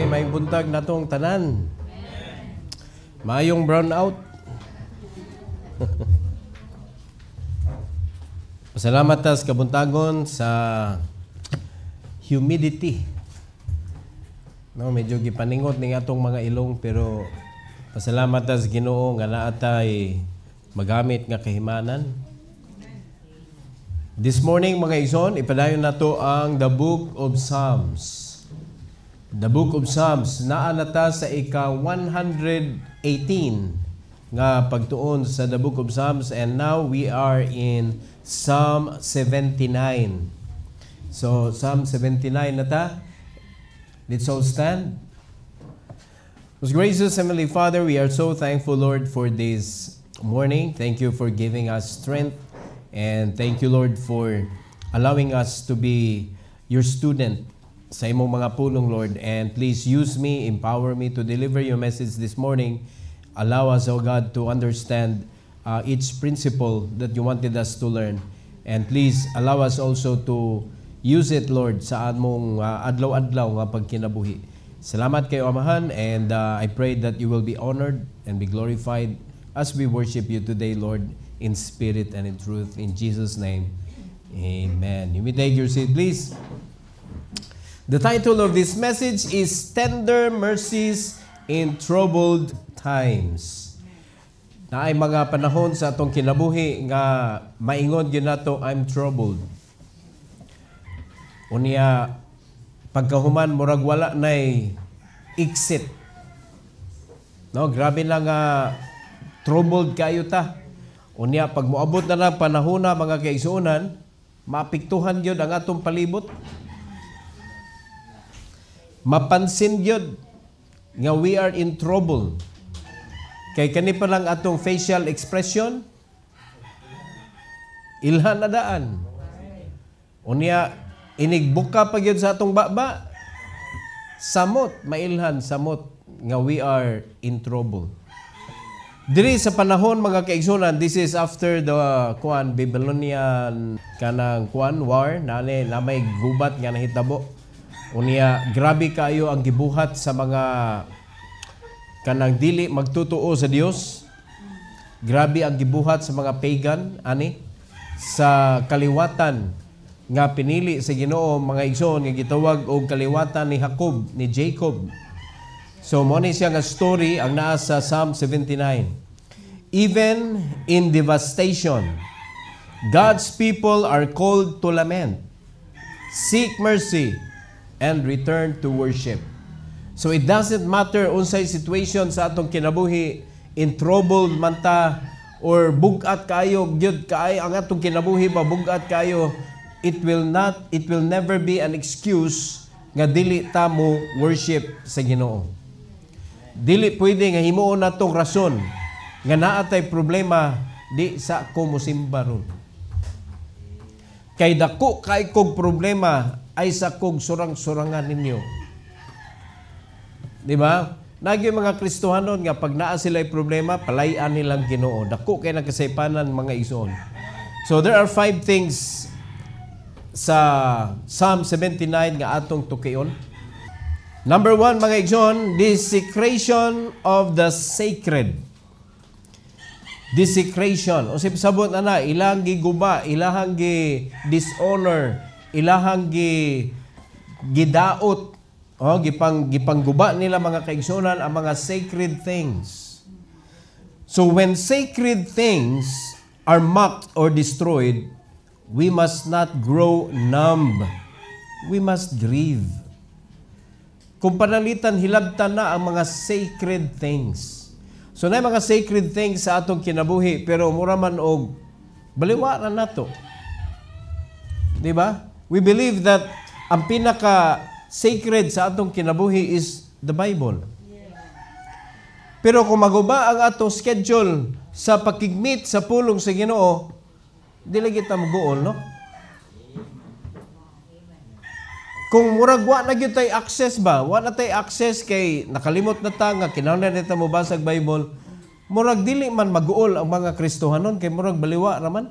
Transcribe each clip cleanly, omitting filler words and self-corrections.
may buntag na tong tanan. Mayong brownout. Pasalamat tas kabuntagon sa humidity. No, medyo gipaningot ning atong mga ilong pero pasalamat tas Ginoo nga naa tay magamit nga kahimanan. This morning mga igsoon, ipadayon nato ang the Book of Psalms. The Book of Psalms naa nata sa ika-118 nga pagtuon sa the Book of Psalms, and now we are in Psalm 79. So Psalm 79 nata. Let's all stand. Most gracious Heavenly Father, we are so thankful, Lord, for this morning. Thank you for giving us strength, and thank you, Lord, for allowing us to be your student sa imong mga pulong, Lord. And please use me, empower me to deliver your message this morning. Allow us, O God, to understand each principle that you wanted us to learn. And please allow us also to use it, Lord, sa among adlaw-adlaw nga pagkinabuhi. Salamat kayo, Amahan, and I pray that you will be honored and be glorified as we worship you today, Lord, in spirit and in truth. In Jesus' name, amen. You may take your seat, please. The title of this message is Tender Mercies in Troubled Times. Na ay mga panahon sa atong kinabuhi nga maingon gyud nato, I'm troubled. Unya pagkahuman murag wala nay exit. No, grabe na nga troubled kayo ta. Unya pag moabot na lang panahon na mga kaigsuonan, maapektuhan gyud ang atong palibot. Mapansin gyud nga we are in trouble. Kay kani pa lang atong facial expression, ilhan na daan. Unya inigbuka pa gyud sa atong baba, samot, mailhan, samot, nga we are in trouble. Diri sa panahon, mga kaigsunan, this is after the Babylonian kanang war, na may gubat nga nahitabo. Unya, grabe kayo ang gibuhat sa mga kanang dili magtutuo sa Dios. Grabe ang gibuhat sa mga pagan, sa kaliwatan nga pinili sa Ginoo, mga igsoon, nga gitawag og kaliwatan ni Jacob. So mo ni siya nga story ang naa sa Psalm 79. Even in devastation, God's people are called to lament, seek mercy, and return to worship. So it doesn't matter unsay situation sa atong kinabuhi, in trouble man ta or bugat kayo, gyud kay ang atong kinabuhi ba bugat kayo, it will never be an excuse nga dili ta mo worship sa Ginoo. Dili pwede nga himuon natong rason nga naa tay problema di sa ko mosimba ron. Kay dako kay kog problema ay sa kog surang-surangan ninyo. Di ba? Nagyo mga Kristohanon nga pag naa sila'y problema, palayan nilang Ginoo. Dako kay nagkasaypanan mga igsoon. So there are 5 things sa Psalm 79 nga atong tukion. Number 1, mga igsoon, desecration of the sacred. Desecration. O sabot na ilang giguba, ilahang dishonor, ilahang gidaot, gipangguba nila mga kaigsunan ang mga sacred things. So when sacred things are mocked or destroyed, we must not grow numb. We must grieve. Kung panalitan, hilabtan na ang mga sacred things. So na mga sacred things sa atong kinabuhi, pero mura man og baliwa na nato. Di ba? We believe that ang pinaka-sacred sa atong kinabuhi is the Bible. Pero kung maguba ang atong schedule sa pakigmeet sa pulong sa Ginoo, dili kita maguol, no? Kung murag wa na gyud tay access ba, wa na tay access kay nakalimot na ta nga kinahanglan nita mo basag Bible, murag dili man maguol ang mga Kristohanon kay murag baliwa raman.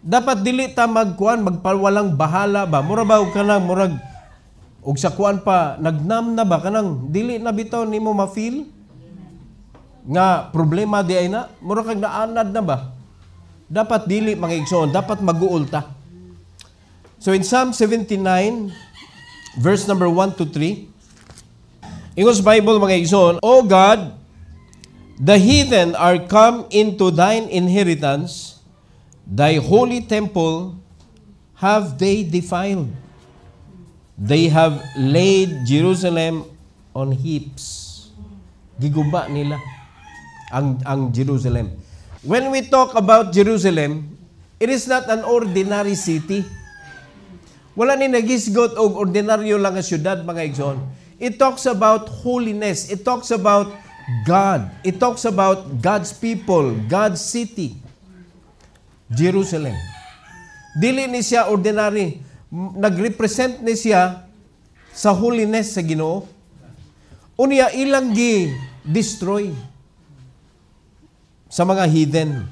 Dapat dili ta magkuan magpawalang bahala ba, mura ba og kanang murag ug sa kuan pa nagnam na ba kanang dili na bitaw nimo ma-feel nga problema di ay na mura kag naanad na ba? Dapat dili mga igsoon, dapat mag-uol ta. So in Psalm 79 verse number 1 to 3, ingos Bible mga igsoon, O God, the heathen are come into thine inheritance, thy holy temple have they defiled. They have laid Jerusalem on heaps. Giguba nila ang Jerusalem. When we talk about Jerusalem, it is not an ordinary city. Wala ni nagisgot og ordinaryo lang nga syudad mga igsoon. It talks about holiness. It talks about God. It talks about God's people, God's city. Jerusalem. Dili ni siya ordinary. Nagrepresent ni siya sa holiness sa Ginoo. Unya ilang gi-destroy sa mga heathen.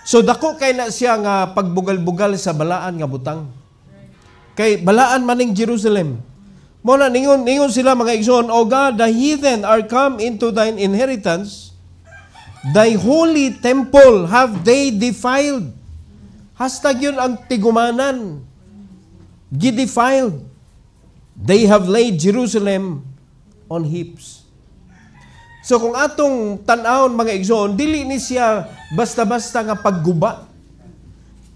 So dako kay na siya nga pagbugal-bugal sa balaan nga butang. Kay balaan maning Jerusalem. Mo na ningon sila mga igsoon, O God, the heathen are come into thine inheritance, thy holy temple have they defiled. Hashtag yun ang tigumanan. Gidefiled. They have laid Jerusalem on heaps. So kung atong tan-awon mga igsoon, dili ni siya basta-basta nga pagguba.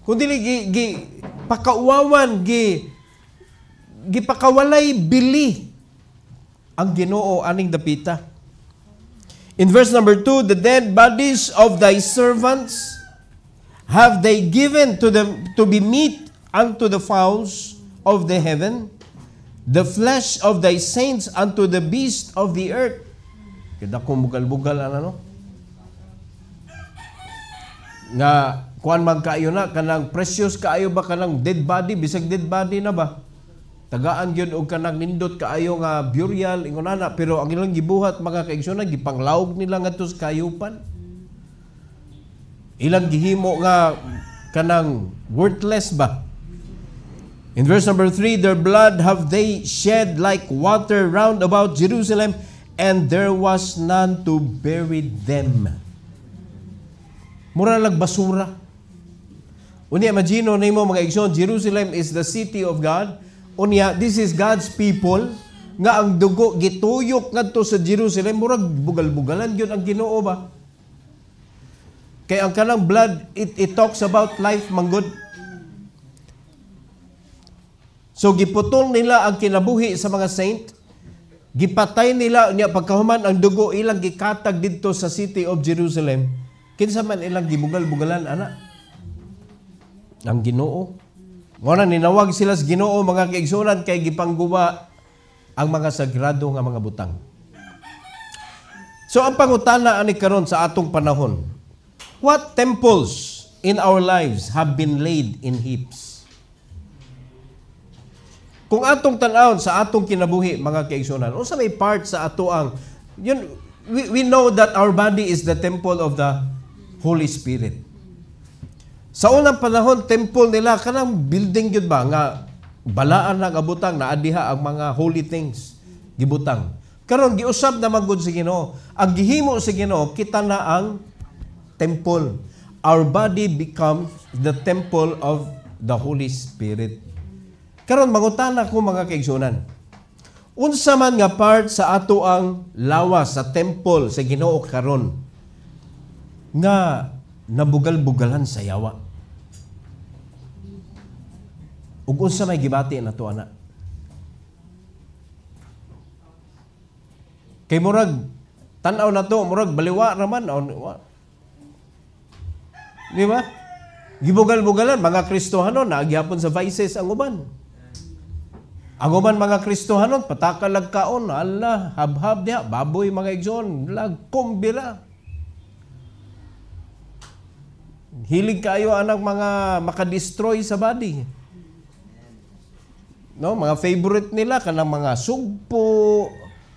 Kung dili pakauwawan, gipakawalay bili ang Ginoo aning dapita. In verse number 2, the dead bodies of thy servants have they given to be meat unto the fowls of the heaven, the flesh of thy saints unto the beast of the earth. Kada kung bugal-bugal ano? Nga kuan man kaayo na kanang precious kaayo ba kanang dead body, bisag dead body na ba? Tagaan gyud og kanang nindot kaayo nga burial ingonana, pero ang ilang gibuhat mga kaigsoon gipanglawog nila ngadto sa kayupan. Ilang gihimo nga kanang worthless ba? In verse number 3, their blood have they shed like water round about Jerusalem, and there was none to bury them. Mura lang basura. Unya, imagine nimo mga igsoon, Jerusalem is the city of God. Unya, this is God's people. Nga ang dugo, gituyok ngadto sa Jerusalem, murag bugal-bugalan yun ang Ginoo ba? Kaya ang kanang blood, it talks about life, manggod. So giputol nila ang kinabuhi sa mga saint, gipatay nila niya pagkahuman ang dugo ilang gikatag didto sa city of Jerusalem. Kinsa man ilang gibugal-bugalan ana? Ang Ginoo. Ngona ninawag sila sa Ginoo mga kaigsunan kay gipangguba ang mga sagrado nga mga butang. So ang pangutana ani karon sa atong panahon, what temples in our lives have been laid in heaps? Kung atong tan-awon sa atong kinabuhi, mga kaigsunan, unsa may part sa ato ang, yun, we know that our body is the temple of the Holy Spirit. Sa unang panahon, temple nila, kanang building yun ba, nga balaan ng abutang, naadiha ang mga holy things, gibutang. Karon giusab na magud sa Ginoo. Ang gihimo sa Ginoo, kita na ang temple. Our body becomes the temple of the Holy Spirit. Karon mangutana ko mga kaigsunan. Unsa man nga part sa ato ang lawas sa temple sa Ginoo karon nga nabugal-bugalan sa yawa. Ug unsa may gibati nato ana? Kay murag tan-aw nato, murag baliwa raman di ba? Gibugal-bugalan mga Kristohanon naagyapon sa vices ang uban. Ang uban mga Kristohanon, patakalag kaon, ala, habhab diha, baboy mga igsoon, lagkumbira. Hilig kayo anak mga makadestroy sa body. No, mga favorite nila kanang mga sugpo,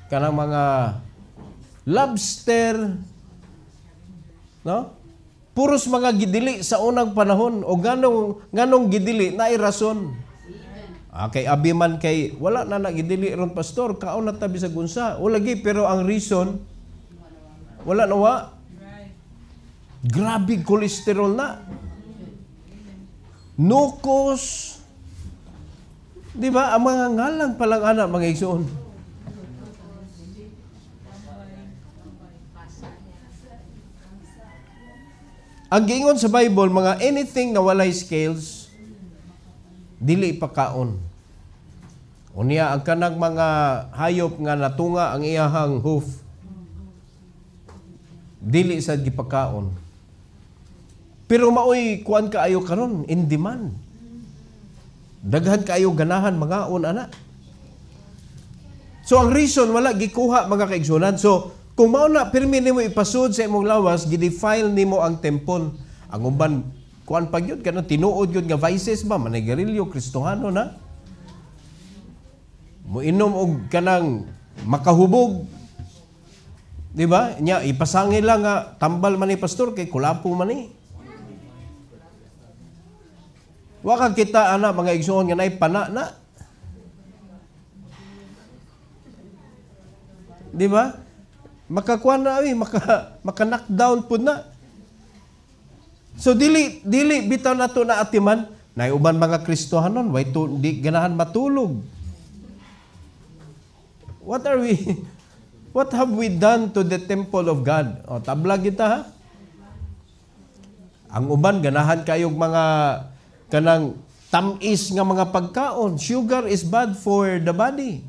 kanang mga lobster. No? Puros mga gidili sa unang panahon o ganong gidili na irason. Kay abi man kay wala na nagidili ron pastor, kaon na tabi sa gunsa. O lagi pero ang reason wala na wa. Grabe cholesterol na. Nukos. Di ba? Ang mga ngalan palang anak, mga igsoon. Ang giingon sa Bible, mga anything na walay scales, dili ipakaon. Unya, ang kanang mga hayop nga natunga ang iyahang hoof, dili sa gipakaon. Pero maoy kuan kaayo karon in demand. Daghan kaayo ganahan mangaon ana. So ang reason wala gikuha mga kaigsunan. So kung mao na pirmi nimo ipasud sa imong lawas, gidefile nimo ang temple. Ang uban kuan pag yun kanang tinuod yun nga vices ba manigarilyo Kristohano na. Moinom og kanang makahubog. Di ba? Nya ipasangil lang nga tambal man ni pastor kay kulapo man ni. Wa ka kita ana mga igsoon nga nay pana na. Di ba? Makakuan na maka-knockdown pud na. So dili bitaw nato na atiman nay uban mga Kristohanon way di ganahan matulog. What have we done to the temple of God? O tabla kita ha. Ang uban ganahan kayog mga kanang tamis nga mga pagkaon. Sugar is bad for the body.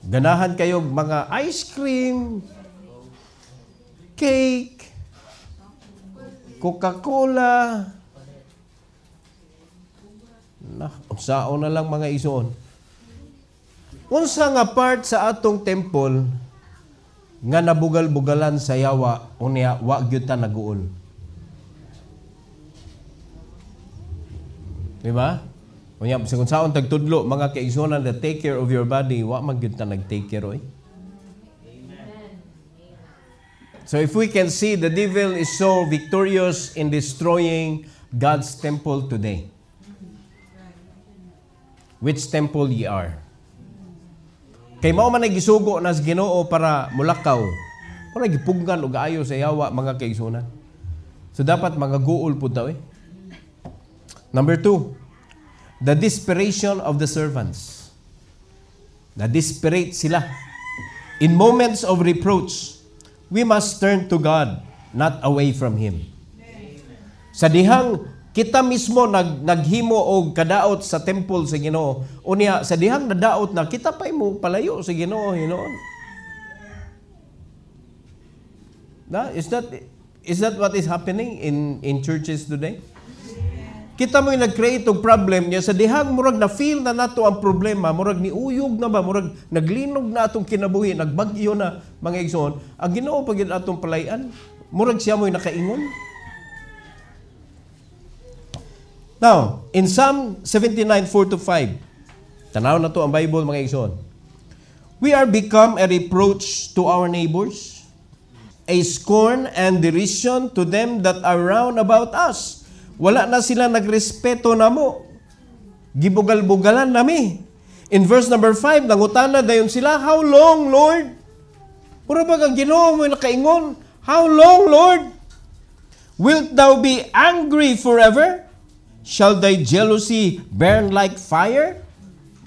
Ganahan kayo mga ice cream, cake, Coca-Cola. Unsaon na lang mga ison. Unsa nga part sa atong temple nga nabugal-bugalan sa yawa, unya wa gyud ta naguol. Diba? Unya, kung saan tagtudlo, mga kaigsunan that take care of your body, wa man gyud ta nag-take care, oy. So if we can see, the devil is so victorious in destroying God's temple today. Which temple ye are? Kay mao man nagisugo nas Ginoo para mulakaw. Wala gipunggan og ayo sa yawa mga kaigsunan. So dapat mga guol pud ta, oy. Number 2, the desperation of the servants. Na-desperate sila. In moments of reproach, we must turn to God, not away from Him. Sa dihang kita mismo naghimo og kadaot sa temple sa Ginoo, unya sa dihang nadaot na kita pay mo palayo sa Ginoo hinoon. Is that what is happening in churches today? Kita mo yung nag-create og problem niya sa dihang murag na feel na nato ang problema, murag ni uyog na ba, murag naglinog na atong kinabuhi, nagbagyo na mga igsoon. Ang Ginoo pag atong palayan, murag siya mo yung nakaingon. Now, in Psalm 79:4-5, tanaw na to ang Bible mga igsoon. We are become a reproach to our neighbors, a scorn and derision to them that are round about us. Wala na sila nagrespeto namo. Gibugal-bugalan nami. In verse number 5, nangutana dayon sila, how long, Lord? Pura ba kang Ginoo mo nakaingon? How long, Lord? Wilt thou be angry forever? Shall thy jealousy burn like fire?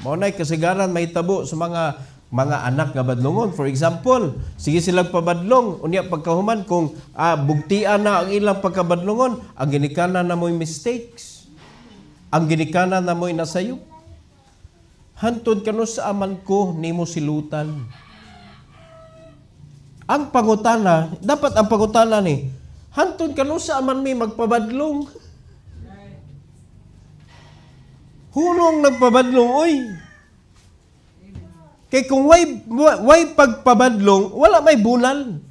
Mao nay kasagaran may tabo sa mga anak nga badlongon. For example, sige silang pabadlong, unya pagkahuman kung bugtian na ang ilang pagkabadlongon, ang ginikanan na mo'y mistakes. Ang ginikanan na mo'y nasayop. Hantod kano sa aman ko nimo silutan. Ang pangutana, dapat ang pangutana ni, hantod kano sa aman mi magpabadlong. Hunong nagpabadlong, oy. Kay kung way pagpabadlong, wala may bunal.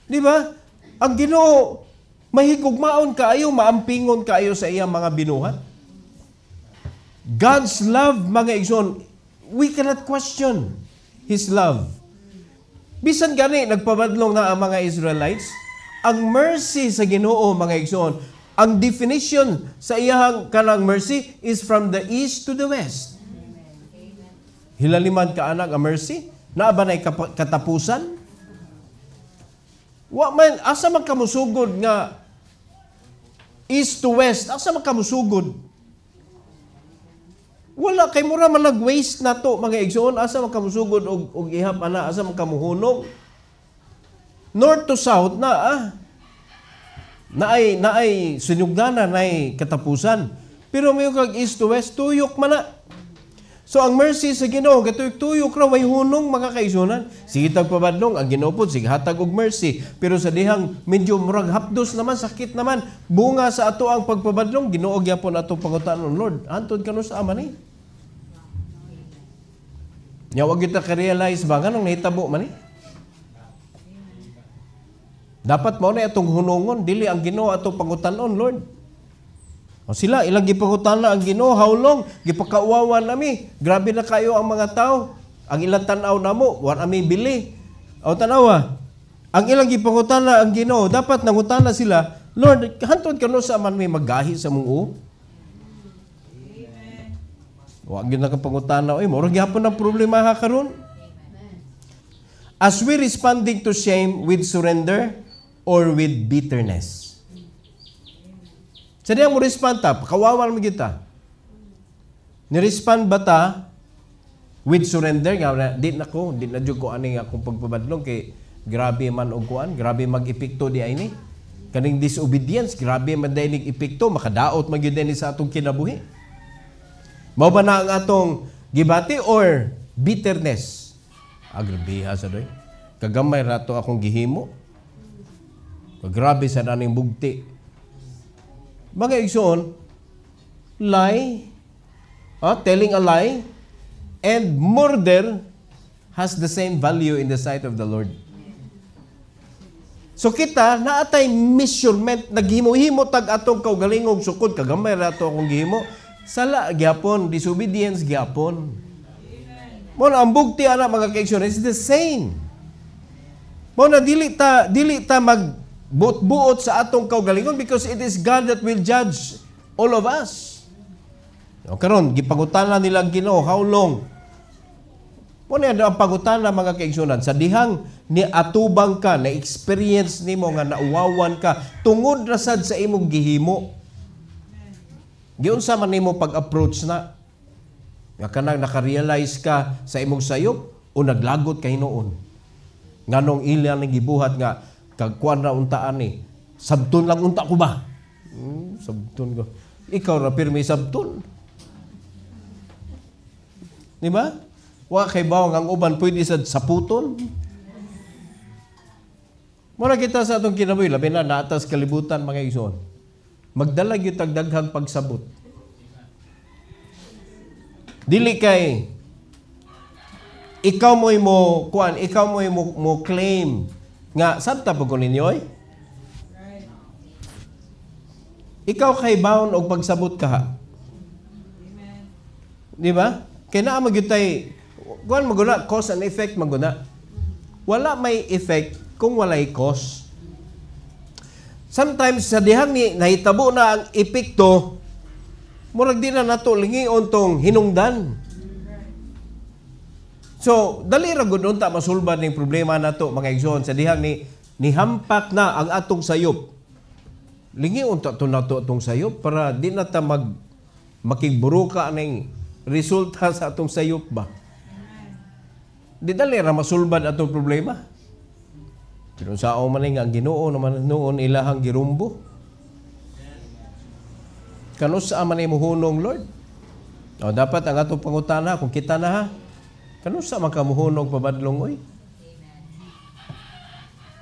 Di ba? Ang Ginoo, mahigugmaon kaayo, maampingon kaayo sa iyang mga binuhat. God's love, mga igsoon, we cannot question His love. Bisan gani, nagpabadlong na ang mga Israelites, ang mercy sa Ginoo, mga igsoon, ang definition sa iyang kanang mercy is from the east to the west. Hilaliman ka anak ang mercy? Naa ba na'y katapusan? Wa man, asa man kamusugod nga east to west, asa man kamusugod? Wala, kay mura man nag-waste na to, mga igsoon, asa man kamusugod og ihap ana, asa man kamuhunong? North to south na naay sinugdanan, naay katapusan. Pero may kag east to west, tuyok man na. So ang mercy sa Ginoo gatuyok-tuyok ra way hunong mga kaigsuonan. Sige tagpabadlong ang Ginoo pod sige hatag og mercy. Pero sa dihang medyo murag hapdos naman, sakit naman, bunga sa ato ang pagpabadlong, Ginoo gyapon ato pangutanon, Lord, antod kano sa ama ni? Nya wa kita ka-realize ba nganong nahitabo man ni? Dapat mao na atong hunongon, dili ang Ginoo ato pangutanon, Lord. O sila, ilang gipangutana ang Ginoo, how long? Gipakauwawan nami. Grabe na kayo ang mga tao. Ang ilang tanaw namo, wan ami bili. O tanawa, ang ilang gipangutana ang Ginoo, dapat nangutana sila, Lord, hantod kano sa man may maggahi sa mong Wa gyud nakapangutana, oy, murag gyapon ang problema ha karon. As we responding to shame with surrender or with bitterness? Sa diyan mo respond ta, kawawan mo kita. Ni-respond ba ta with surrender? Di na dyan ko ani akong pagpabadlong kay grabe man og kuan, grabe mag-epekto di ay ni. Kaning disobedience, grabe man dahil epekto, makadaot man yun din sa atong kinabuhi. Mao ba na ang atong gibati or bitterness? Agrabiha sa doy. Kagamay rato akong gihimo. Grabe sa naning bugti. Mga igsoon, lie, telling a lie, and murder has the same value in the sight of the Lord. So kita, naatay measurement, naghimo-himo tag atong kaugalingong sukod, kagamay rato akong gihimo, sala, gyapon, disobedience, gyapon. Muna, ang bugti ana mga kaigsoon, is the same. Muna, dili ta buot sa atong kaugalingon because it is God that will judge all of us. O karon gipangutana nila ang Ginoo, how long? Muna ang pangutana mga kaigsunan, sa dihang ni atubang ka, na experience nimo nga nauwawan ka tungod ra sad sa imong gihimo. Giunsa man nimo pag-approach na? Nga kanang naka-realize ka sa imong sayop o naglagot kay noon. Nganong ilang ning gibuhat nga kagkuan na untaan ni. Sabton lang unta ko ba? Sabton ko. Ikaw ra pirmi sabton. Di ba? Wa kay bawang ang uban pwede sad saputon. Mura kita sa atong kinabuhi, labi na naatas kalibutan mga igsoon. Magdala gyud tag daghang pagsabot. Dili kay ikaw mo mo claim nga sabta pag ninyo oy. Ikaw kay baon og pagsabot ka ha. Di ba? Kaya naa magyutay kuan maguna cause and effect maguna. Wala may effect kung walay cause. Sometimes sa dihang ni nahitabo na ang epekto, murag di na nato lingion tong hinungdan. So, dali ra gud unta masulbad ning problema nato mga igsoon sa dihang ni hampak na ang atong sayop. Lingi unta to nato atong sayop para di na ta makigburo ka ning resulta sa atong sayop ba. Di dali ra masulbad atong problema. Pero sa man ang Ginoo naman noon ilahang girumbo. Kano sa man imo hunong Lord? O dapat ang atong pangutana kung kita na ha. Kano sa makamuhunog pabadlong oy?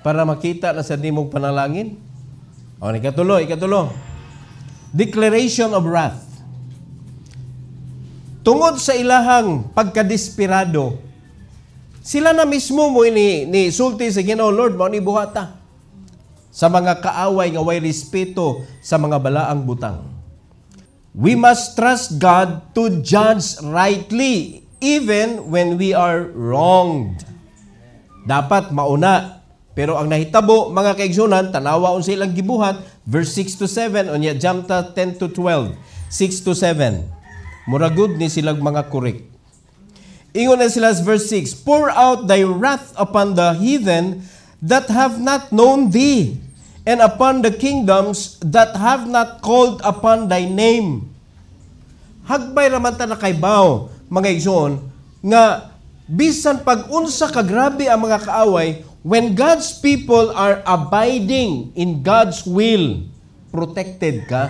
Para makita na sa dimong panalangin. O, ikatulo. Declaration of wrath. Tungod sa ilahang pagkadesperado, sila na mismo mo ni sulti sa Ginoo, Lord, mao ni buhata sa mga kaaway nga way respeto sa mga balaang butang. We must trust God to judge rightly even when we are wronged. Dapat mauna Pero ang nahitabo, mga kaigsunan, tanawa on silang gibuhat, verse 6 to 7, unya Jamta 10 to 12, 6 to 7. Muragod ni silang mga kurik. Ingon na sila sa verse 6, pour out thy wrath upon the heathen that have not known thee, and upon the kingdoms that have not called upon thy name. Hagbay raman ta na kaybaw, mga igsoon, nga bisan pag-unsa kagrabe ang mga kaaway, when God's people are abiding in God's will, protected ka.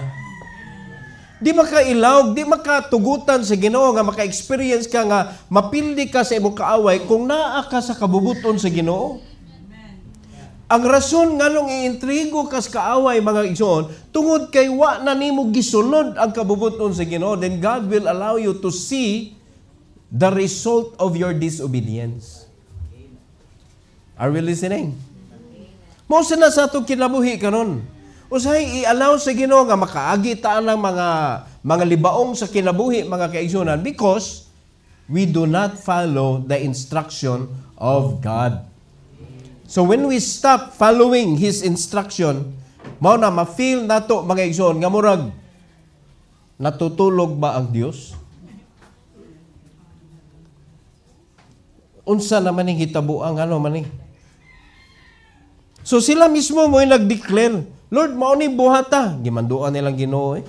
Di makailaw, di makatugutan sa Ginoo nga maka-experience ka nga mapildi ka sa imong kaaway kung naa ka sa kabubuton sa Ginoo. Ang rason nga nung iintrigo ka sa kaaway, mga igsoon, tungod kay wa na nimo gisunod ang kabubuton sa Ginoo, then God will allow you to see the result of your disobedience. Are we listening? Mo na sa itong kinabuhi karon. Usahay i-allow sa Ginoo nga makaagi taan ng mga libaong sa kinabuhi, mga kaigsunan, because we do not follow the instruction of God. So when we stop following His instruction, mao na ma-feel nato, mga igsoon, nga murag natutulog ba ang Dios? Unsa naman yung hitabuang man eh? So sila mismo mo yung nag-declare, Lord, mao ni buhata. Gimanduan nilang Ginoo eh.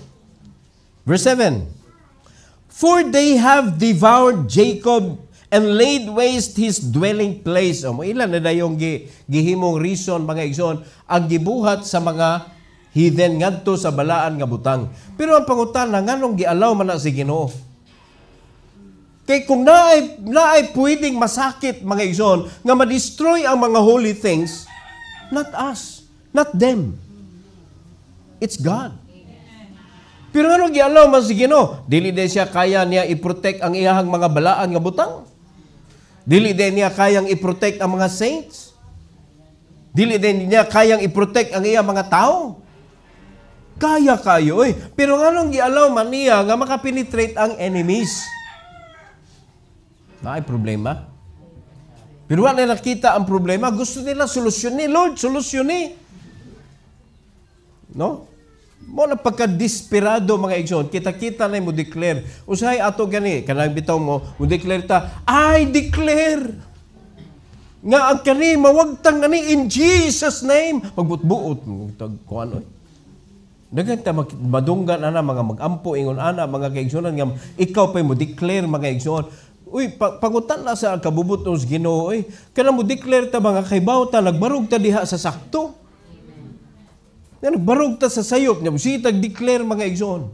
Verse 7, for they have devoured Jacob and laid waste his dwelling place. O, ilan na dayong gihimong reason, mga igsoon, ang gibuhat sa mga heathen ngadto sa balaan nga butang. Pero ang pangutana, nganong gialaw man na si Ginoo? Kay kung naay pwedeng masakit, mga igsoon, nga ma-destroy ang mga holy things, not us, not them. It's God. Pero ano gialaw man si Ginoo? Dili din siya kaya niya i-protect ang iyahang mga balaan nga butang. Dili din niya kayang i-protect ang mga saints. Dili din niya kayang i-protect ang iyang mga tao. Kaya kayo eh. Pero anong gialaw man niya nga makapenetrate ang enemies? May problema. Pero wala na nakita ang problema. Gusto nila solusyonin. Lord, solusyonin. No? Mo na pagka-desperado, mga igsoon, kita-kita na mo declare. Usahay ato gani, kanang bitaw mo declare ta, I declare nga ang kani mawagtang gani in Jesus name. Magbutbuot kuan oy. Dagan ta madunggan ana mga magampo ingon ana mga kaigsuonan nga ikaw pay mo declare, mga igsoon. Uy, pangutan na sa kabubuton sa Ginoo oy. Kana mo declare ta mga kaybaw ta nagbarog ta diha sa sakto. Nagbarog ta sa sayop niya. Sitag declare, mga igsoon.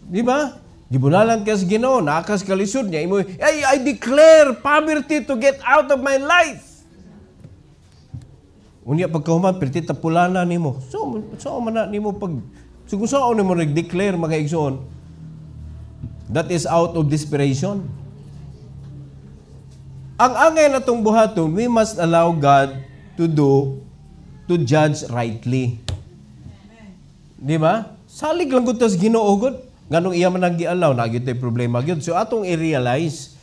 Di ba? Gibunalan ka sa Ginoo, nakas kalisod niya. I declare poverty to get out of my life. Unya pagkahuman, perti tapulana ni mo. So man na ni mo pag... So kung saan ni mo nag-declare, mga igsoon, that is out of desperation. Ang angay na itong buhaton, we must allow God to judge rightly. Di ba? Salig lang gud tas Ginoo gud. Nganong iya man nagialaw, nagyud tay problema gyud. So atong i-realize,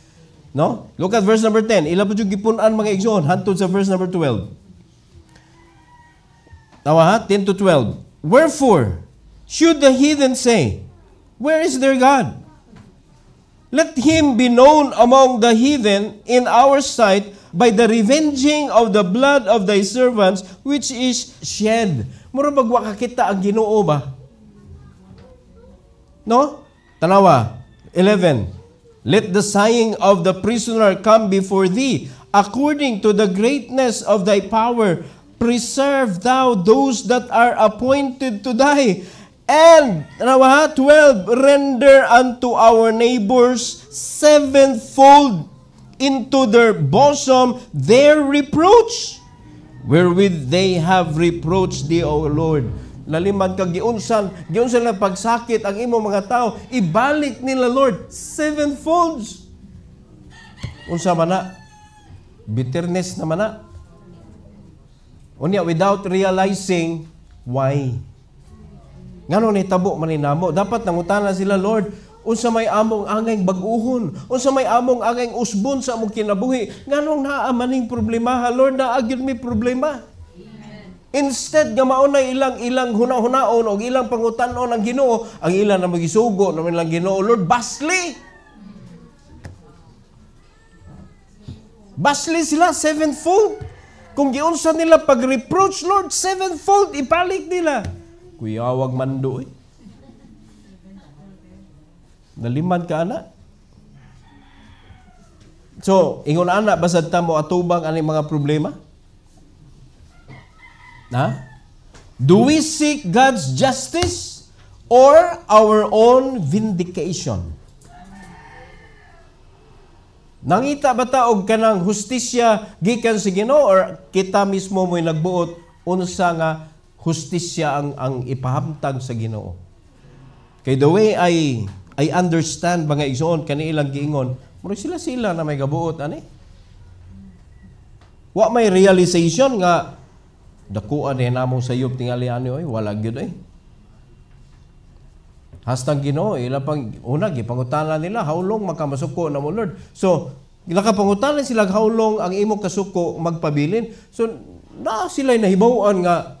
no? Look at verse number 10. Ila pud yung gipun-an, mga igsoon, hantod sa verse number 12. Tawa ha, 10 to 12. Wherefore should the heathen say, where is their God? Let him be known among the heathen in our sight by the revenging of the blood of thy servants which is shed. Mura bagwa kakita ang Ginoo ba? No? Tanawa, 11. Let the sighing of the prisoner come before thee, according to the greatness of thy power. Preserve thou those that are appointed to die. And, 12, render unto our neighbors sevenfold into their bosom their reproach, wherewith they have reproached thee, O Lord. Laliman ka, giunsan na pagsakit ang imo mga tao, ibalik nila, Lord, sevenfolds. Unsa man na? Bitterness naman na. Unya, without realizing why. Ngano ni tabo maninamo? Dapat nangutana sila, Lord, unsa may among angay baguhon, unsa may among angay usbon sa among kinabuhi, nganong naa maning problema, Lord, naa gyud mi problema. Instead nga maunay ilang hunahunahon o ilang pangutanon ang Ginoo, ang ilang na magisugo naman lang Ginoo, Lord, basli. Basli sila sevenfold. Kung giunsa nila pag-reproach, Lord, sevenfold ipalik nila. Kuyawag mando eh. Nalimad ka ana. So, ingon ana basad ta mo atubang ani mga problema? Ha? Do we seek God's justice or our own vindication? Nangita ba ta og kanang hustisya gikan sa Ginoo or kita mismo mo'y nagbuot unsa nga hustisya ang ipahamtag sa Ginoo? Kay the way I understand mga igsoon kanilang giingon, murag sila na may gabuot ani. Wa may realization nga dakuan din namong sayop tingali ani oy, wala gyud oy. Hastang Ginoo ila pang una gipangutana nila how long makamasuko na mo Lord. So nakapangutana sila how long ang imong kasuko magpabilin. So na sila nahibaw-an nga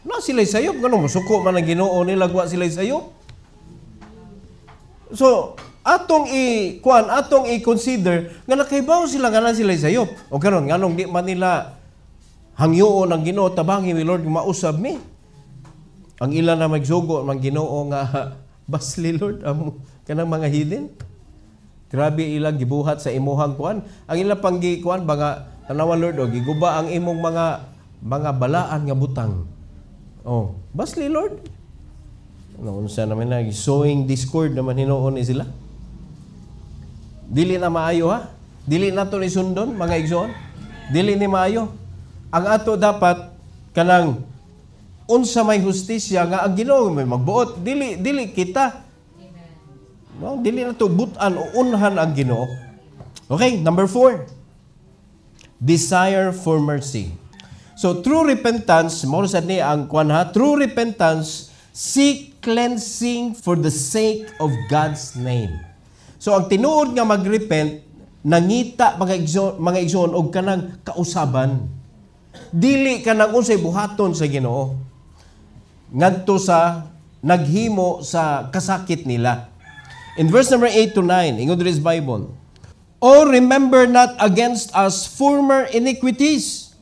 na sila sayop nganong masuko man ang Ginoo nila wa sila sayop. So atong i-consider nga nakahibaw sila nga na sila sayop. O karon nganong di man nila hangyoon ang Ginoo tabangi mi Lord mausab mi. Ang ilan na magsugo ng Ginoo nga basli Lord kanang mga hidden. Grabe ilang gibuhat sa imuhang kuan. Ang ilang pang kuan mga tanawa Lord og giguba ang imong mga balaan nga butang. Oh, basli Lord. Ano unsa naman na sowing discord naman hinuon ni sila. Dili na maayo ha. Dili nato ni sundon mga igsoon. Dili ni maayo. Ang ato dapat kanang unsa may hustisya nga ang Ginoo may magbuot dili kita. No, dili na to butan o unhan ang Ginoo. Okay, number 4. Desire for mercy. So true repentance, mo sad ni ang kuan ha, true repentance seek cleansing for the sake of God's name. So ang tinuod nga magrepent nangita mga igsoon og kanang kausaban. Dili kanang unsay buhaton sa Ginoo. Ngadto sa naghimo sa kasakit nila. In verse number 8 to 9, ingon diri sa Bible, "Oh, remember not against us former iniquities.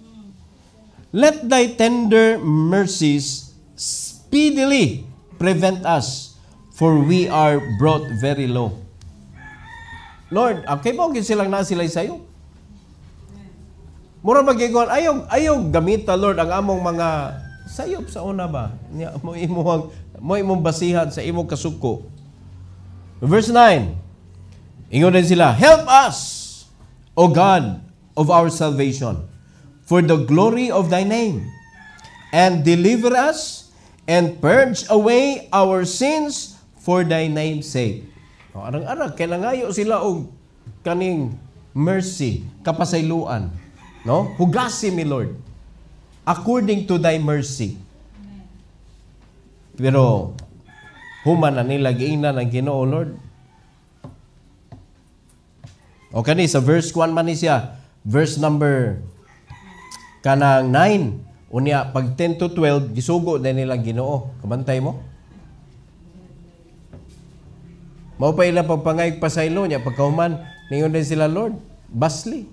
Let thy tender mercies speedily prevent us, for we are brought very low." Lord, okay ba kung silang na sila sayo? Mura magigon, ayaw gamita Lord ang among mga sayop sa una ba? Mo imong basihan sa imong kasuko. Verse 9. Ingon din sila, "Help us, O God of our salvation, for the glory of thy name, and deliver us and purge away our sins for thy name's sake." Arang-arang kailangayo sila og kaning mercy, kapasayloan, no? Hugasi mi Lord according to thy mercy. Pero human na nila giingnan ang Ginoo Lord. O kani sa verse 1 man ni siya, verse number kanang 9. Unya pag 10 to 12 gisugo na nilang Ginoo. Kabantay mo? Mao pa ilang pagpangayag pasaylo niya pagkahuman ningon din sila Lord, basli.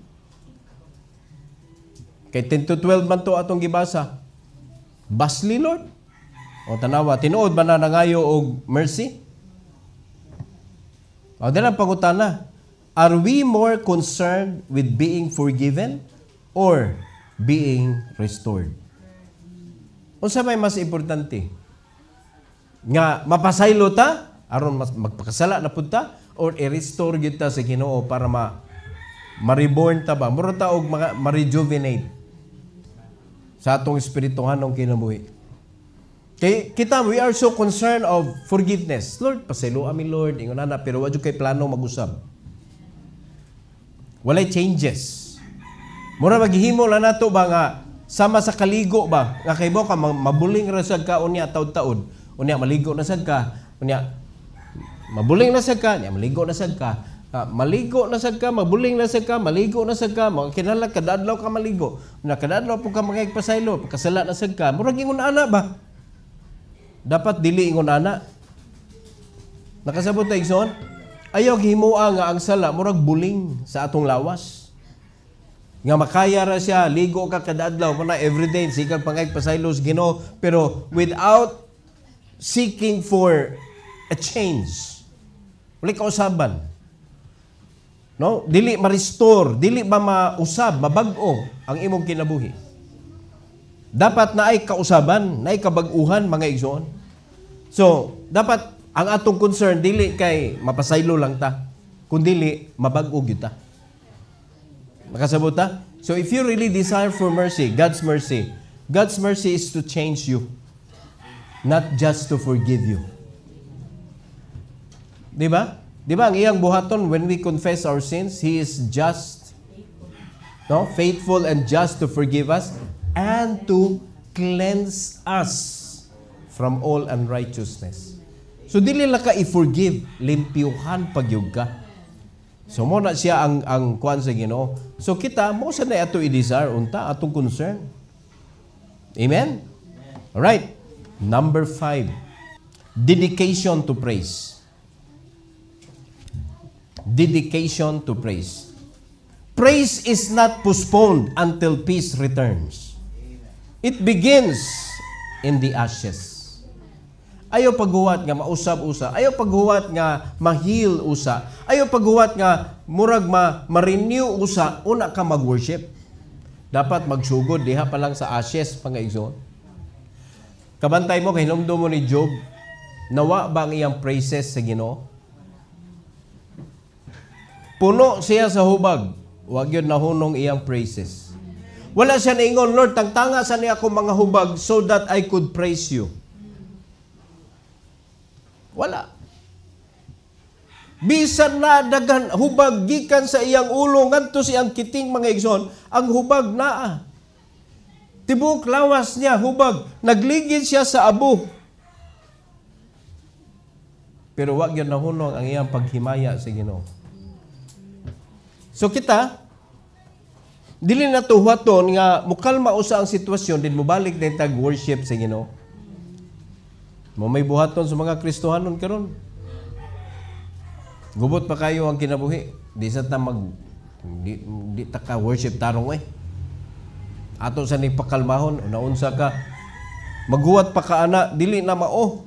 Kay 10 to 12 man to atong gibasa. Basli Lord. O tanawa, tinuod ba na nangayo og mercy? O dilang pangutana, are we more concerned with being forgiven or being restored? Unsa may mas importante? Nga mapasaylo ta aron magpakasala na pud ta or i-restore gyud ta sa Ginoo para ma-reborn ta ba? Mura ta og ma-rejuvenate sa atong espirituhanong kinabuhi. Kay kita, we are so concerned of forgiveness. Lord, pasaylo amin Lord, ingon na pero wa jud kay plano mag-usab. Walay changes. Mura maghihimo lang nato ba nga sama sa kaligo ba? Nga kay ka mabuling ra sad ka unya taud-taud. Unya maligo na sad ka. Unya Mabuling na sad ka, nya maligo na sad ka. Maligo na sad ka, mabuling na sad ka, maligo na sad ka, kinala kada adlaw ka maligo. Na kada adlaw po ka magpasaylo, pagkasala na sad ka, murag ingon ana ba? Dapat dili ingon ana. Nakasabot ta igsoon? Ayaw himuha nga ang sala murag buling sa atong lawas. Nga makaya ra siya, ligo ka kada adlaw, na everyday sikag pangagpasaylo sa Ginoo, pero without seeking for a change. Wala ka usaban. No? Dili ma-restore, dili ba mausab, mabag-o ang imong kinabuhi. Dapat na ay kausaban, na ay kabag-uhan, mga igsoon. So, dapat ang atong concern, dili kay mapasaylo lang ta, kundili mabag-o gyud ta. Makasabot ta? So, if you really desire for mercy, God's mercy is to change you, not just to forgive you. Di ba? Di ba ang iyang buhaton, when we confess our sins, He is just, no, faithful and just to forgive us and to cleanse us from all unrighteousness. So dili la ka i-forgive, limpyuhan pagyug ka. So mo na siya ang kuan sa Ginoo. So kita mo sa na ato i-desire unta atong concern. Amen. All right. Number 5. Dedication to praise. Dedication to praise. Praise is not postponed until peace returns. It begins in the ashes. Ayaw paghuwat nga mausab-usa. Ayaw paghuwat nga mahil usa. Ayaw paghuwat nga murag ma-renew usa. Una ka mag-worship. Dapat magsugod diha pa lang sa ashes, pangaigsoon. Kabantay mo, kay hinumdo mo ni Job, nawa ba ang iyang praises sa Ginoo? Puno siya sa hubag. Huwag yun nahunong iyang praises. Wala siya naingon, Lord, tangtanga sa niya ako mga hubag so that I could praise you. Wala. Bisan na dagan hubag gikan sa iyang ulo ngadto siyang kiting mga igsoon, ang hubag naa. Tibok lawas niya hubag, nagligid siya sa abo. Pero wag yun nahunong ang iyang paghimaya sa Ginoo. So kita, dili na tuhuaton nga mukalma usa ang sitwasyon din mobalik din tag worship sa Ginoo. Mo may buhaton sa mga Kristohanon karon. Gubot pa kayo ang kinabuhi. Di sa ta di ta ka worship tarong Ato sa ni pakalmahon, naunsa ka maghuwat pa ka ana, dili na mao.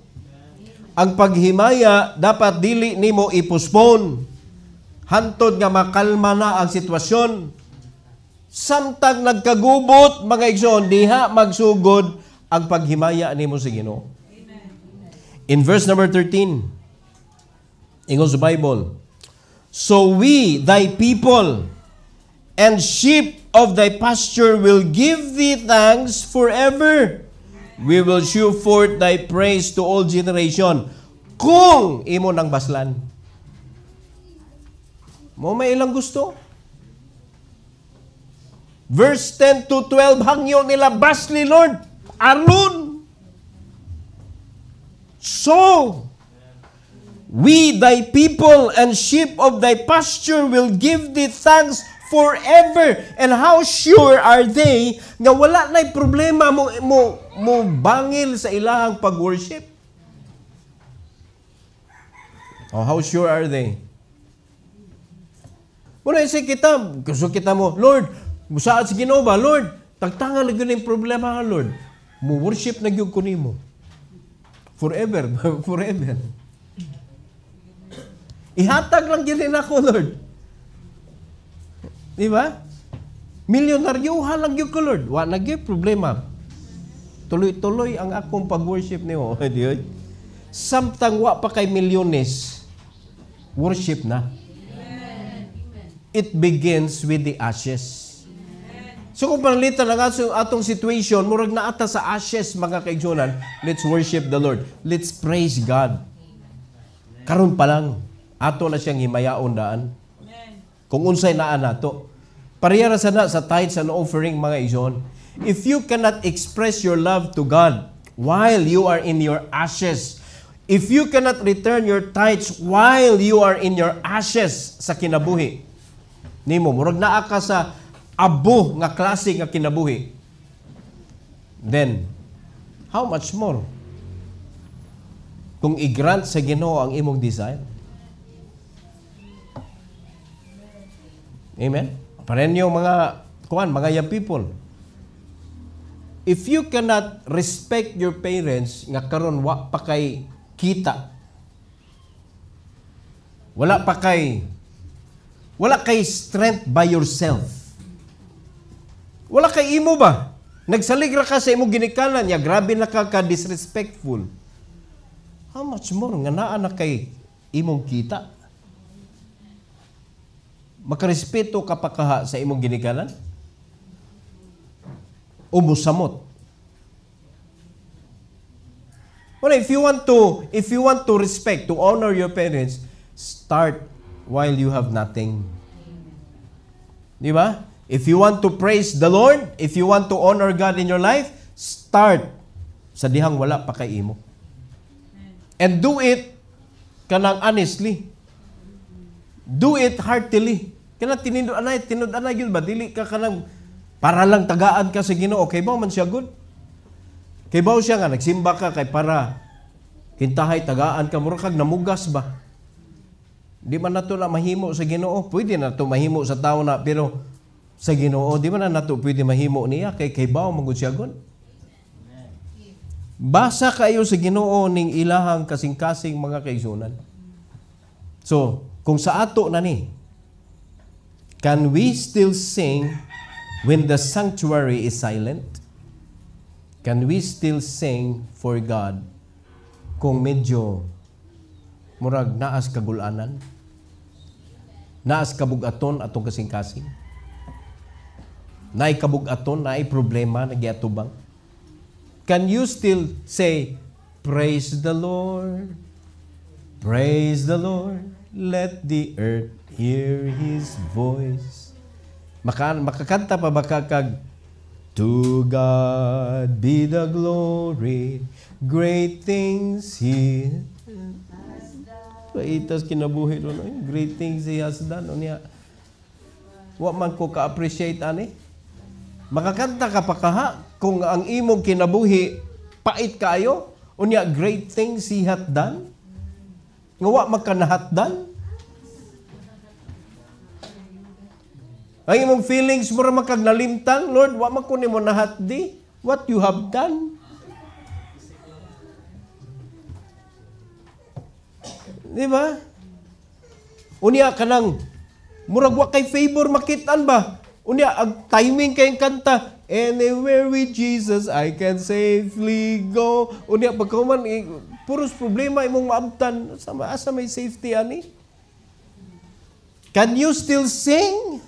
Ang paghimaya dapat dili nimo i-postpone. Hantod nga makalma na ang sitwasyon. Samtang nagkagubot, mga igsoon, diha magsugod ang paghimaya nimo sa Ginoo. In verse number 13, ingon sa Bible, so we, thy people, and sheep of thy pasture will give thee thanks forever. We will shew forth thy praise to all generation. Kung imo nang baslan. Mo may ilang gusto? Verse 10 to 12, hangyo nila basli, Lord. Aron. So, we, thy people and sheep of thy pasture will give thee thanks forever. And how sure are they nga wala na'y problema mo bangil sa ilahang pag-worship? Oh, how sure are they? Muna isip kita, gusto kita mo, Lord, musaad si Ginoo ba? Lord, tagtanga lang yun yung problema, Lord. Mo-worship na yun ko nimo. Forever, forever. Ihatag lang yun ako, Lord. Di ba? Milyonaryohan lang yun ko, Lord. Wa naging problema. Tuloy-tuloy ang akong pag-worship niyo. Samtang wa pa kay milyones, worship na. It begins with the ashes. So kung panalitan ang atong situation, murag na ata sa ashes, mga kaigsunan, let's worship the Lord. Let's praise God. Karon pa lang, ato na siyang himayaon daan. Kung unsay naa nato. Parehara sana sa tithes and offering, mga igsoon. If you cannot express your love to God while you are in your ashes, If you cannot return your tithes while you are in your ashes sa kinabuhi, nimo murag naa ka sa abo nga klase nga kinabuhi, then how much more kung i-grant sa Ginoo ang imong desire? Amen? Parenyo mga young people. If you cannot respect your parents nga karon wa pa kay kita, wala kay strength by yourself, wala kay imo ba, nagsaligra ka sa imong ginikanan ya, grabe na ka disrespectful, how much more nga naa na kay imong kita? Makarespeto ka pa kaha sa imong ginikanan o musamot? Well, if you want to respect, to honor your parents, start while you have nothing. Di ba? If you want to praise the Lord, if you want to honor God in your life, start sa dihang wala pa kay imo. And do it kanang honestly. Do it heartily. Kana tinud-anay yun ba? Dili ka kanang para lang tagaan ka sa Ginoo. Okay ba man siya good? Kay bao siya nga, nagsimba ka kay para kintahay tagaan ka, mura kag namugas ba? Di man nato na mahimo sa Ginoo. Pwede na to mahimo sa tao na, pero sa Ginoo, di man na nato pwede mahimo niya, kay bao magud siya good. Basa kayo sa Ginoo ning ilahang kasing-kasing mga kaigsunan. So, kung sa ato na ni, can we still sing when the sanctuary is silent? Can we still sing for God kung medyo murag naas kagulanan? Naas kabugaton atong kasing-kasing? Naay kabugaton, naay problema, nagyatubang? Can you still say, praise the Lord, praise the Lord, let the earth hear His voice? Makakanta pa ba kag, to God be the glory, great things He has done. Paitas kinabuhi doon, great things He has done. Wa man ko ka-appreciate ani. Makakanta ka pa kaha kung ang imong kinabuhi pait kayo, unya great things He hath done. Nga wa magkanahatdan. Ang imong feelings mo ra makagnalimtan, Lord, wa man kunin mo nahatdi what you have done. Di ba? Unya kanang murag wa kay favor makitaan ba? Unya ang timing kay kanta, anywhere with Jesus I can safely go. Unya pagkuman puros problema imong maabtan, asa may safety ani? Can you still sing?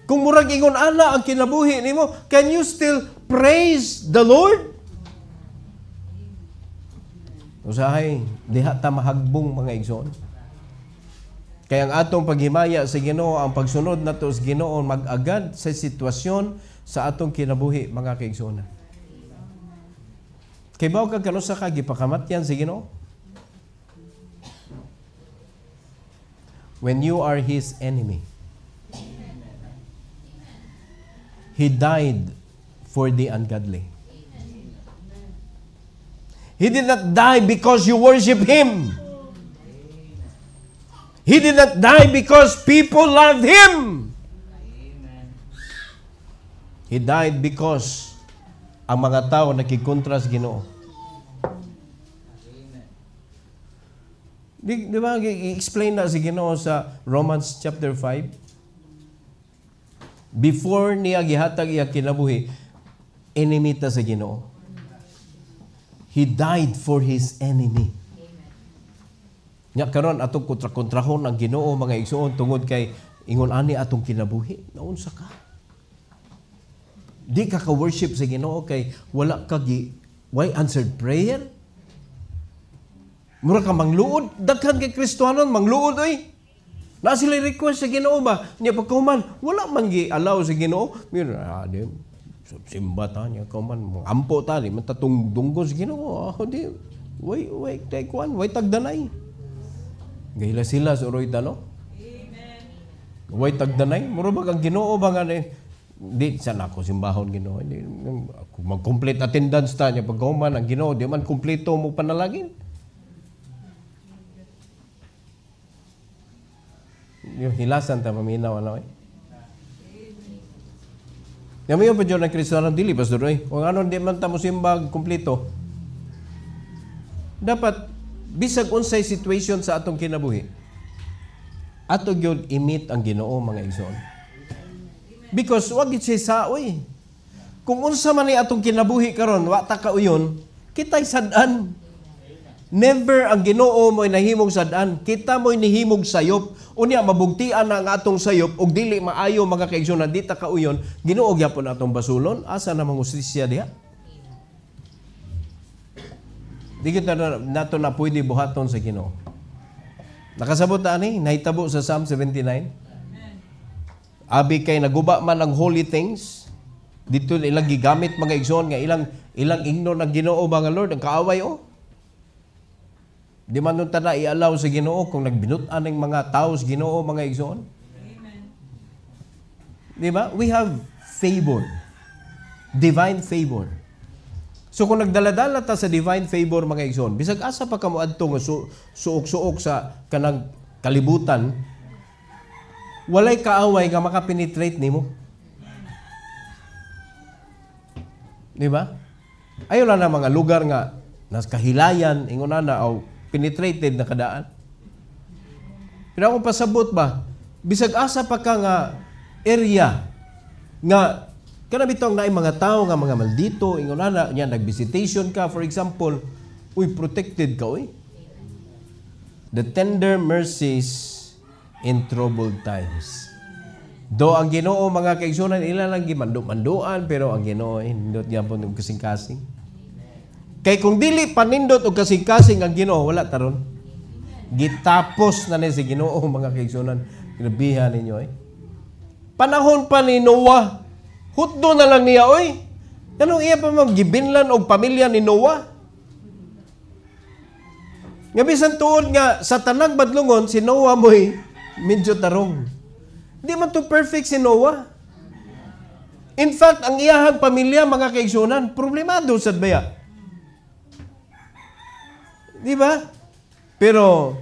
Kung murag ingon ana ang kinabuhi nimo, can you still praise the Lord? Usahay, diha ta mahagbong mga igsoon. Kaya ang atong paghimaya sa Ginoo, ang pagsunod nato sa Ginoo mag-agad sa sitwasyon sa atong kinabuhi mga kaigsoon. Kay bawo kag kanusa ka gipakamatyan sa Ginoo? When you are His enemy, He died for the ungodly. He did not die because you worship Him. He did not die because people loved Him. He died because ang mga tao nakikontra sa Ginoo. Di ba i-explain na si Ginoo sa Romans chapter 5? Before niya gihatag iya kinabuhi, enemy ta sa Ginoo. He died for His enemy. Nya karon atong kontra-kontrahon ang Ginoo mga igsoon tungod kay ingon ani atong kinabuhi. Naunsa ka? Di ka ka-worship sa Ginoo kay wala ka why answered prayer? Mura ka mangluod, daghan kay Kristiyanon mangluod oy. Na sila request sa Ginoo ba? Niya pagkuman, wala man gi-allow sa Ginoo. Simba ta niya, kauman mo. Ampo ta, di man tatong dunggos, Ginoo. Di, way, taikuan, way tagdanay. Gayla sila sa uroy tano. Way tagdanay. Murabag ang Ginoo ba nga di sana ako simbahon Ginoo. Kung mag-complete attendance ta niya pagkauman ang Ginoo, di man kumpleto mo panalangin. Yung hilasan ta paminaw ano eh. Yamiyo pa dyan ng Kristiyano dili Pastor Roy. Kung ano di man ta mo simbag kumpleto. Dapat bisag unsay situation sa atong kinabuhi. Ato gyud imit ang Ginoo mga igsoon. Because wag gid siya saoy. Kung unsa man ni atong kinabuhi karon wa ta kauyon, kitay sad-an. Never ang Ginoo mo'y nahimog sad-an. Kita mo'y nihimog sayop. Unya mabugtian na ang atong sayop ug dili maayo mga kaigsoon di ta kauyon, Ginoo gyapon atong basulon. Asa na mangustisya diha? Di kita nato na pwede buhaton sa Ginoo. Nakasabot na ani, nahitabo sa Psalm 79. Abi kay naguba man ang holy things, dito ilang gigamit mga igsoon nga ilang ignore ng Ginoo mga Lord, ang kaaway o. Di man nun tada i-allow sa Ginoo kung nagbinutan ng mga tao sa Ginoo mga igsoon. Di ba? We have favor. Divine favor. So kung nagdaladala ta sa divine favor mga igsoon, bisag asa pa kamo adto nga suok-suok sa kanang kalibutan, walay kaaway nga makapenetrate nimo. Di ba? Ayo lang na mga lugar nga nas kahilayan ingon na o penetrated na kadaan. Pero kung pasabot ba, bisag asa pa ka nga area nga kana bitong naay mga tao nga mga maldito ingon na nya nag-visitation ka for example, uy protected ka uy. The tender mercies in troubled times. Do ang Ginoo mga kaigsunan ila lang gimando-manduan pero ang Ginoo hindot gyapon og kasing-kasing. Kay kung dili panindot og kasing-kasing ang Ginoo wala taron. Gitapos na ni si Ginoo mga kaigsunan. Grabihan ninyo eh. Panahon pa ni Noah, hutdo na lang niya oy. Kanong iya pa magibinlan og pamilya ni Noah? Nga bisan tuod nga sa tanang badlungon si Noah mo'y medyo tarong. Di man to perfect si Noah. In fact, ang iyahang pamilya, mga kaigsunan, problemado sad baya. Di ba? Pero,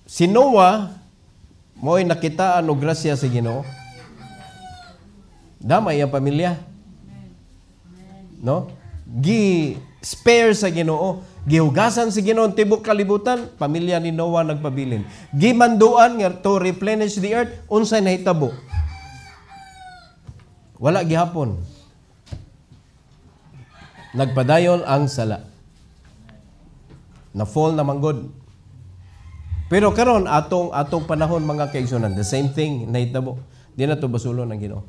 si Noah, mo'y nakitaan o grasya sa Ginoo. Damay ang pamilya. No? Gi-spare sa Ginoo. Gihugasan si Ginoo tibok kalibutan, pamilya ni Noah nagpabilin. Gimanduan nga to replenish the earth, unsay nahitabo? Wala gihapon. Nagpadayon ang sala. Na fall na manggod. Pero karon atong panahon mga kaigsunan, the same thing nahitabo. Di na to basulon ang Ginoo.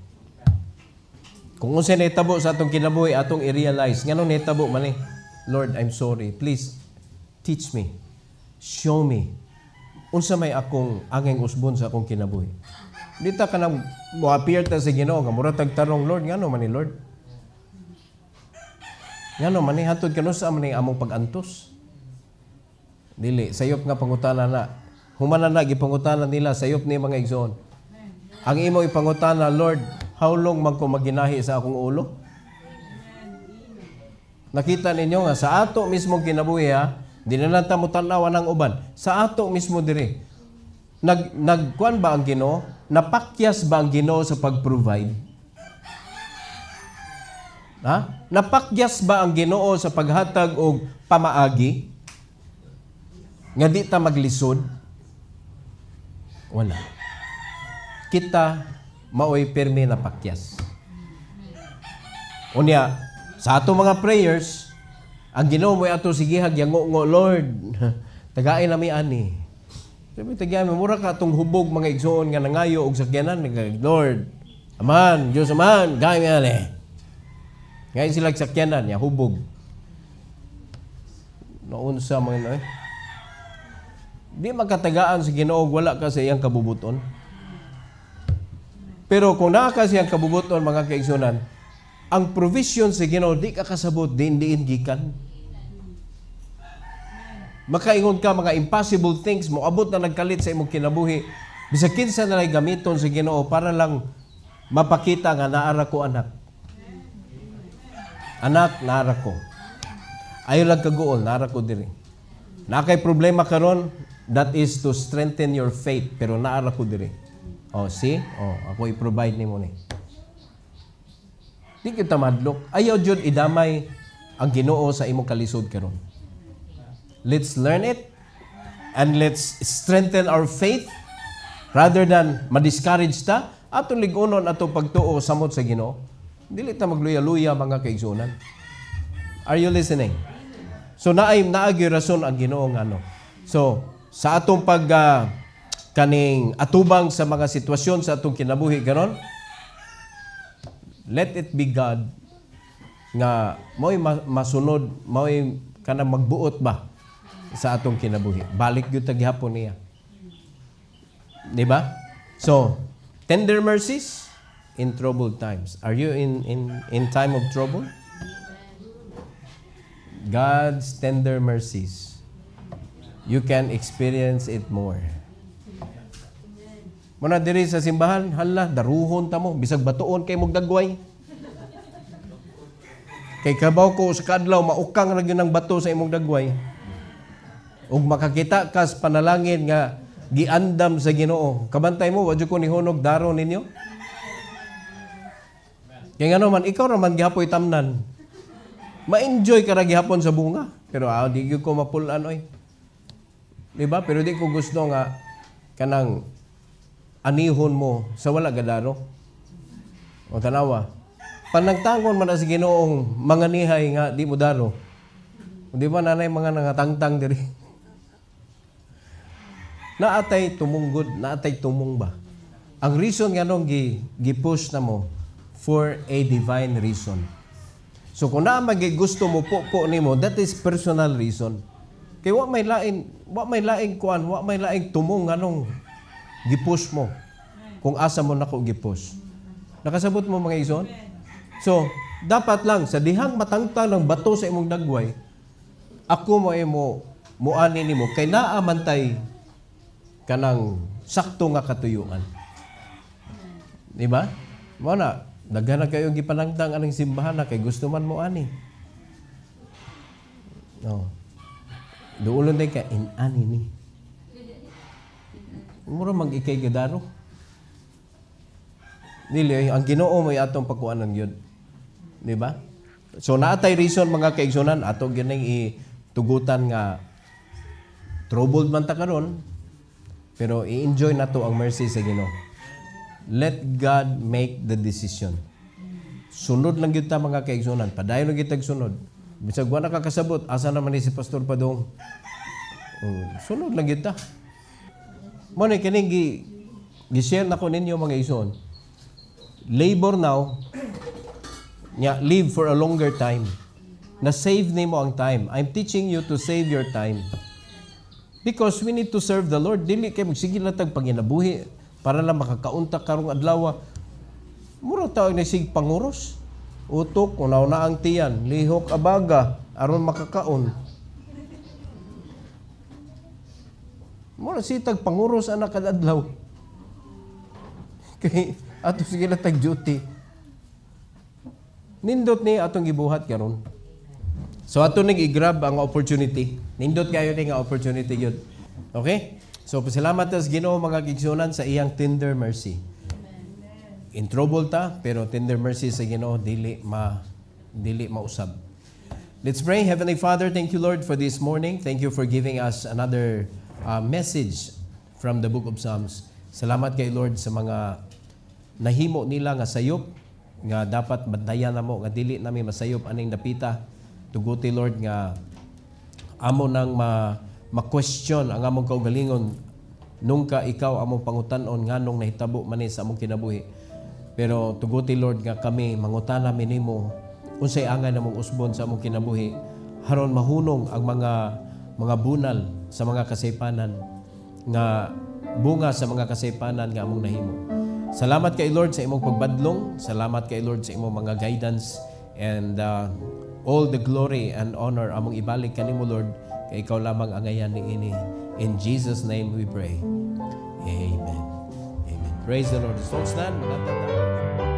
Kung unsay nahitabo sa atong kinabuhi, atong i-realize nganong nahitabo man eh. Lord, I'm sorry. Please, teach me. Show me. Unsa may akong angeng usbon sa akong kinabuhi. Dita ka nang mo-appear ta sa Ginoo nga mura tagtarong, Lord, ngano man ni Lord? Ngano man ni hatod kanu sa man ni among pag-antos? Dili, sayop nga pangutana na. Humana na gipangutana nila sayop ni mga igsoon. Ang imo ipangutana, Lord, how long man ko maginahi sa akong ulo? Nakita ninyo nga, sa ato mismo kinabuhi ha, di na lang tamo tanawa ng uban. Sa ato mismo diri. Nagkuan ba ang Ginoo? Napakyas ba ang Ginoo sa pag-provide? Ha? Napakyas ba ang Ginoo sa paghatag og pamaagi? Nga di ta maglisod? Wala. Kita maoy permi napakyas. Unya, sa ato mga prayers, ang Ginoo mo'y ato sigihag yango Lord, tagain nami ani. Sabi tagay mura ka atong hubog mga igsoon nga nangayo og sakyanan, Lord, aman, Dios aman, gay mi ani. Ngay sila sakyanan ya hubog. Noon sa mga di makatagaan sa Ginoo wala ka sa iyang kabubuton. Pero kung naa ka siyang kabubuton mga kaigsunan, ang provision sa Ginoo di ka kasabot diin gikan. Makaingon ka mga impossible things mo abot na nagkalit sa imong kinabuhi. Bisag kinsa na lay gamiton sa Ginoo para lang mapakita nga naara ko anak. Anak, naara ko. Ayo lang kaguol, naara ko diri. Na kay problema karon, that is to strengthen your faith, pero naara ko diri. Oh, see? Oh, ako i-provide nimo ni. Di kita madlok. Ayaw jud idamay ang Ginoo sa imong kalisod karon. Let's learn it and let's strengthen our faith rather than ma-discourage ta ato lig-unon ato pagtuo samot sa Ginoo. Dili ta magluya-luya mga kaigsunan. Are you listening? So naay rason ang Ginoo nga ano. So sa atong kaning atubang sa mga sitwasyon sa atong kinabuhi karon, let it be God nga mo'y masunod, mo'y kanang magbuot ba sa atong kinabuhi. Balik gyud ta gihapon niya. Di ba? So, tender mercies in troubled times. Are you in time of trouble? God's tender mercies. You can experience it more. Muna diri sa simbahan, hala, daruhon ta mo, bisag batuon kay mong dagway. Kay kabaw ko sa kadlaw, maukang ra gyud ang bato sa imong dagway. Ug makakita ka sa panalangin nga giandam sa Ginoo. Kabantay mo, wadyo ko nihunog daron ninyo. Kaya nga naman, ikaw naman gihapoy tamnan. Ma-enjoy ka ra gihapon sa bunga. Pero di gyud ko mapulan oy. Diba? Pero di ko gusto nga kanang anihon mo sa wala gadaro. O tanawa, panagtangon man sa Ginoong manganihay nga di mo daro. Di ba nanay mga nangatangtang diri? Naatay tumunggod, naatay tumong ba? Ang reason nga nung gi-push na mo for a divine reason. So kung na gusto mo po nimo, that is personal reason. Kay wa may laing kuan, wa may laing tumong nganong gi-push mo. Kung asa mo nako gi-push. Nakasabot mo mga ison? So, dapat lang sa dihang matangtang ng bato sa imong dagway, ako mo ani nimo kay naa man tay kanang sakto nga katuyuan. Di ba? Mo na daghan na kayo gipanangtang aning simbahan na kay gusto man mo ani. No. Duulon day ka in ani ni. Mura mag-ikay gadaro. Dili ang Ginoo may atong pagkuanan gyud. Di ba? So naatay reason mga kaigsunan ato gining itugutan nga troubled man ta karon pero i-enjoy nato ang mercy sa Ginoo. Let God make the decision. Sunod lang gyud ta mga kaigsunan, padayon lang gyud tag sunod. Bisag wa nakakasabot asa naman ni si Pastor Padong. Sunod lang gyud ta. Mo ni kining gi-share nako ninyo mga igsoon. Labor now, live for a longer time. Na-save nimo ang time. I'm teaching you to save your time. Because we need to serve the Lord. Dili kay magsigil na tag panginabuhi para lang makakaunta karong adlaw. Mura tawag na sig panguros. Utok, unaw na ang tiyan. Lihok abaga, aron makakaon. Mura sitag panguros anak kadadlaw. Kay ato sige na tag duty. Nindot ni atong gibuhat karon. So ato ning i-grab ang opportunity. Nindot kayo ni nga opportunity gyud. Okay? So pasalamat sa Ginoo mga kigsunan sa iyang tender mercy. In trouble ta pero tender mercy sa Ginoo dili mausab. Let's pray. Heavenly Father, thank you Lord for this morning. Thank you for giving us another message from the book of Psalms. Salamat kay Lord sa mga nahimo nila nga sayop nga dapat bantayan namo nga dili nami masayop aning dapita. Tuguti Lord nga amo nang ma-question ang among kaugalingon nung ka ikaw among pangutan-on nganong nahitabo man sa among kinabuhi. Pero tuguti Lord nga kami mangutana minimo unsay angay namong usbon sa among kinabuhi haron mahunong ang mga bunal sa mga kasaypanan nga bunga sa mga kasaypanan nga among nahimo. Salamat kay Lord sa imong pagbadlong. Salamat kay Lord sa imong mga guidance. And all the glory and honor among ibalik kanimo Lord. Kay ikaw lamang ang ayan ni ini. In Jesus' name we pray. Amen. Amen. Praise the Lord. So stand.